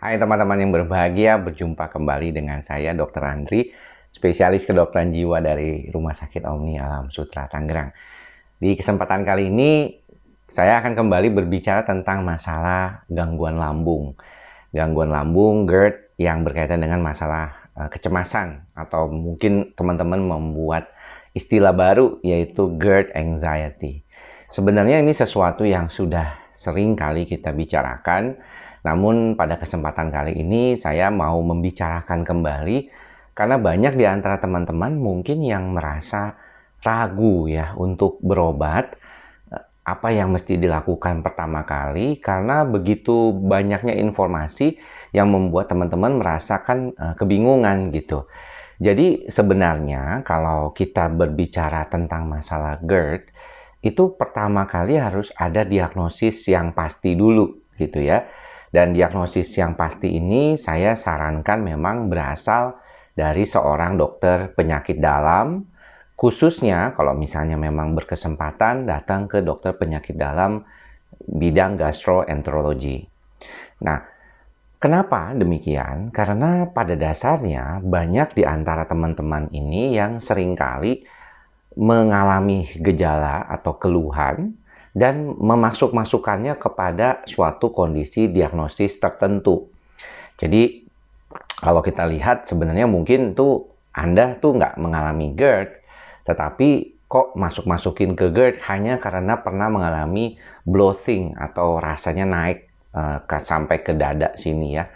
Hai teman-teman yang berbahagia, berjumpa kembali dengan saya Dr. Andri, spesialis kedokteran jiwa dari Rumah Sakit Omni Alam Sutra Tangerang. Di kesempatan kali ini, saya akan kembali berbicara tentang masalah gangguan lambung. Gangguan lambung, GERD, yang berkaitan dengan masalah kecemasan, atau mungkin teman-teman membuat istilah baru, yaitu GERD anxiety. Sebenarnya ini sesuatu yang sudah sering kali kita bicarakan, namun pada kesempatan kali ini saya mau membicarakan kembali karena banyak di antara teman-teman mungkin yang merasa ragu ya untuk berobat. Apa yang mesti dilakukan pertama kali karena begitu banyaknya informasi yang membuat teman-teman merasakan kebingungan gitu. Jadi sebenarnya kalau kita berbicara tentang masalah GERD, itu pertama kali harus ada diagnosis yang pasti dulu gitu ya. Dan diagnosis yang pasti ini saya sarankan memang berasal dari seorang dokter penyakit dalam, khususnya kalau misalnya memang berkesempatan datang ke dokter penyakit dalam bidang gastroenterologi. Nah, kenapa demikian? Karena pada dasarnya banyak di antara teman-teman ini yang seringkali mengalami gejala atau keluhan dan memasuk-masukannya kepada suatu kondisi diagnosis tertentu. Jadi kalau kita lihat sebenarnya mungkin tuh Anda tuh nggak mengalami GERD, tetapi kok masuk-masukin ke GERD hanya karena pernah mengalami bloating atau rasanya naik sampai ke dada sini ya,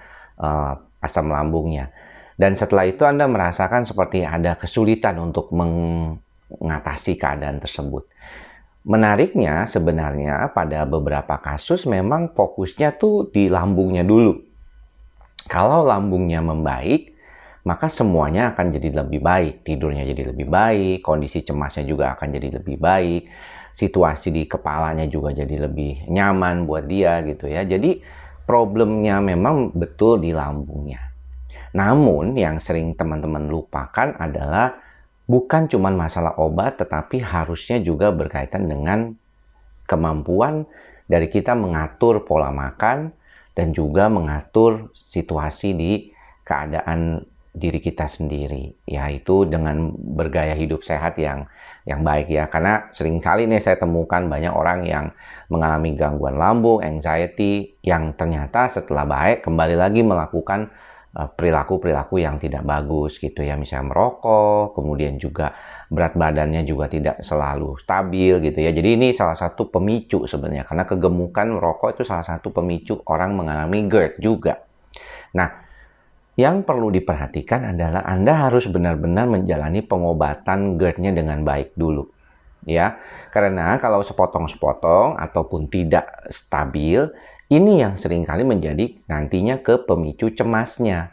asam lambungnya. Dan setelah itu Anda merasakan seperti ada kesulitan untuk mengatasi keadaan tersebut. Menariknya sebenarnya pada beberapa kasus memang fokusnya tuh di lambungnya dulu. Kalau lambungnya membaik, maka semuanya akan jadi lebih baik. Tidurnya jadi lebih baik, kondisi cemasnya juga akan jadi lebih baik, situasi di kepalanya juga jadi lebih nyaman buat dia gitu ya. Jadi problemnya memang betul di lambungnya. Namun yang sering teman-teman lupakan adalah bukan cuma masalah obat, tetapi harusnya juga berkaitan dengan kemampuan dari kita mengatur pola makan dan juga mengatur situasi di keadaan diri kita sendiri, yaitu dengan bergaya hidup sehat yang baik ya. Karena seringkali nih saya temukan banyak orang yang mengalami gangguan lambung, anxiety, yang ternyata setelah baik kembali lagi melakukan perilaku-perilaku yang tidak bagus gitu ya, misalnya merokok, kemudian juga berat badannya juga tidak selalu stabil gitu ya. Jadi ini salah satu pemicu sebenarnya, karena kegemukan merokok itu salah satu pemicu orang mengalami GERD juga. Nah, yang perlu diperhatikan adalah Anda harus benar-benar menjalani pengobatan GERD-nya dengan baik dulu ya. Karena kalau sepotong-sepotong ataupun tidak stabil, ini yang seringkali menjadi nantinya ke pemicu cemasnya.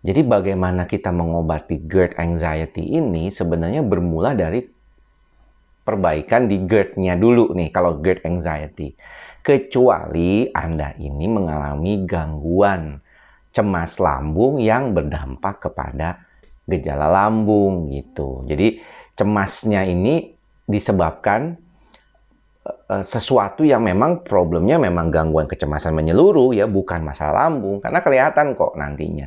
Jadi bagaimana kita mengobati GERD anxiety ini sebenarnya bermula dari perbaikan di GERD-nya dulu nih, kalau GERD anxiety. Kecuali Anda ini mengalami gangguan cemas lambung yang berdampak kepada gejala lambung gitu. Jadi cemasnya ini disebabkan sesuatu yang memang problemnya memang gangguan kecemasan menyeluruh ya, bukan masalah lambung. Karena kelihatan kok nantinya.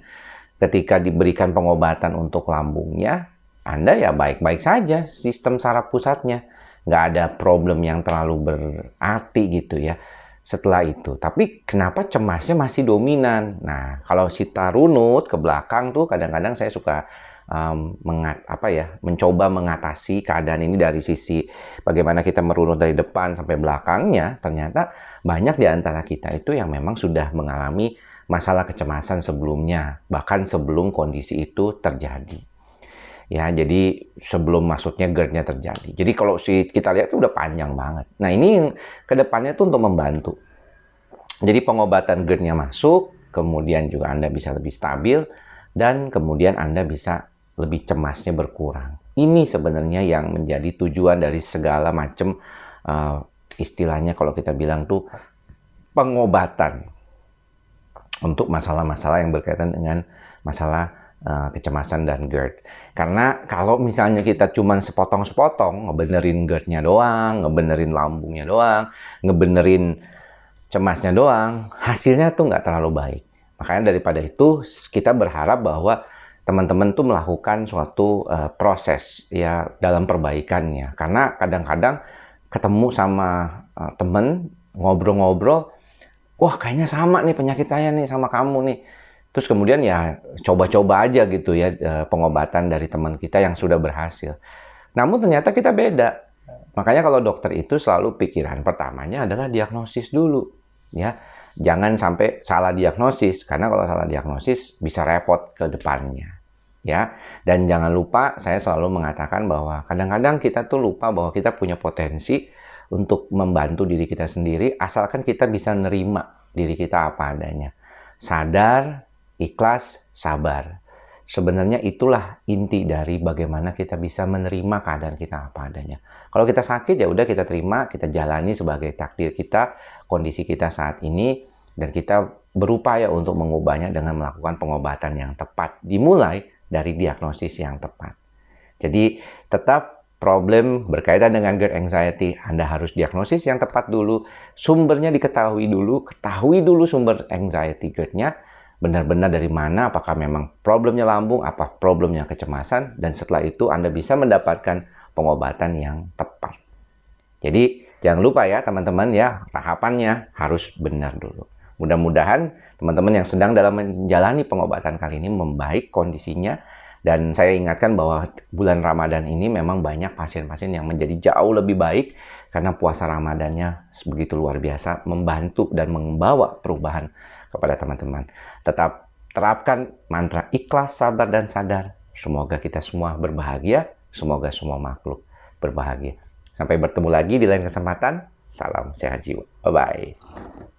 Ketika diberikan pengobatan untuk lambungnya, Anda ya baik-baik saja sistem saraf pusatnya. Nggak ada problem yang terlalu berarti gitu ya setelah itu. Tapi kenapa cemasnya masih dominan? Nah, kalau kita runut ke belakang tuh kadang-kadang saya suka mencoba mengatasi keadaan ini dari sisi bagaimana kita merunut dari depan sampai belakangnya. Ternyata banyak di antara kita itu yang memang sudah mengalami masalah kecemasan sebelumnya, bahkan sebelum kondisi itu terjadi. Ya, jadi sebelum masuknya GERD-nya terjadi. Jadi kalau kita lihat itu udah panjang banget. Nah, ini kedepannya tuh untuk membantu. Jadi pengobatan GERD-nya masuk, kemudian juga Anda bisa lebih stabil, dan kemudian Anda bisa lebih cemasnya berkurang. Ini sebenarnya yang menjadi tujuan dari segala macam istilahnya kalau kita bilang tuh pengobatan untuk masalah-masalah yang berkaitan dengan masalah kecemasan dan GERD. Karena kalau misalnya kita cuma sepotong-sepotong, ngebenerin GERD-nya doang, ngebenerin lambungnya doang, ngebenerin cemasnya doang, hasilnya tuh nggak terlalu baik. Makanya daripada itu kita berharap bahwa teman-teman tuh melakukan suatu proses ya dalam perbaikannya. Karena kadang-kadang ketemu sama temen, ngobrol-ngobrol, wah kayaknya sama nih penyakit saya nih sama kamu nih. Terus kemudian ya coba-coba aja gitu ya pengobatan dari teman kita yang sudah berhasil. Namun ternyata kita beda. Makanya kalau dokter itu selalu pikiran pertamanya adalah diagnosis dulu. Ya, jangan sampai salah diagnosis, karena kalau salah diagnosis bisa repot ke depannya. Ya, dan jangan lupa saya selalu mengatakan bahwa kadang-kadang kita tuh lupa bahwa kita punya potensi untuk membantu diri kita sendiri, asalkan kita bisa nerima diri kita apa adanya. Sadar, ikhlas, sabar. Sebenarnya itulah inti dari bagaimana kita bisa menerima keadaan kita apa adanya. Kalau kita sakit ya udah kita terima, kita jalani sebagai takdir kita, kondisi kita saat ini, dan kita berupaya untuk mengubahnya dengan melakukan pengobatan yang tepat. Dimulai dari diagnosis yang tepat. Jadi tetap problem berkaitan dengan GERD anxiety, Anda harus diagnosis yang tepat dulu, sumbernya diketahui dulu, ketahui dulu sumber anxiety GERD-nya, benar-benar dari mana, apakah memang problemnya lambung, apa problemnya kecemasan, dan setelah itu Anda bisa mendapatkan pengobatan yang tepat. Jadi jangan lupa ya teman-teman ya, tahapannya harus benar dulu. Mudah-mudahan teman-teman yang sedang dalam menjalani pengobatan kali ini membaik kondisinya. Dan saya ingatkan bahwa bulan Ramadan ini memang banyak pasien-pasien yang menjadi jauh lebih baik karena puasa Ramadannya begitu luar biasa, membantu dan membawa perubahan kepada teman-teman. Tetap terapkan mantra ikhlas, sabar, dan sadar. Semoga kita semua berbahagia, semoga semua makhluk berbahagia. Sampai bertemu lagi di lain kesempatan. Salam sehat jiwa. Bye-bye.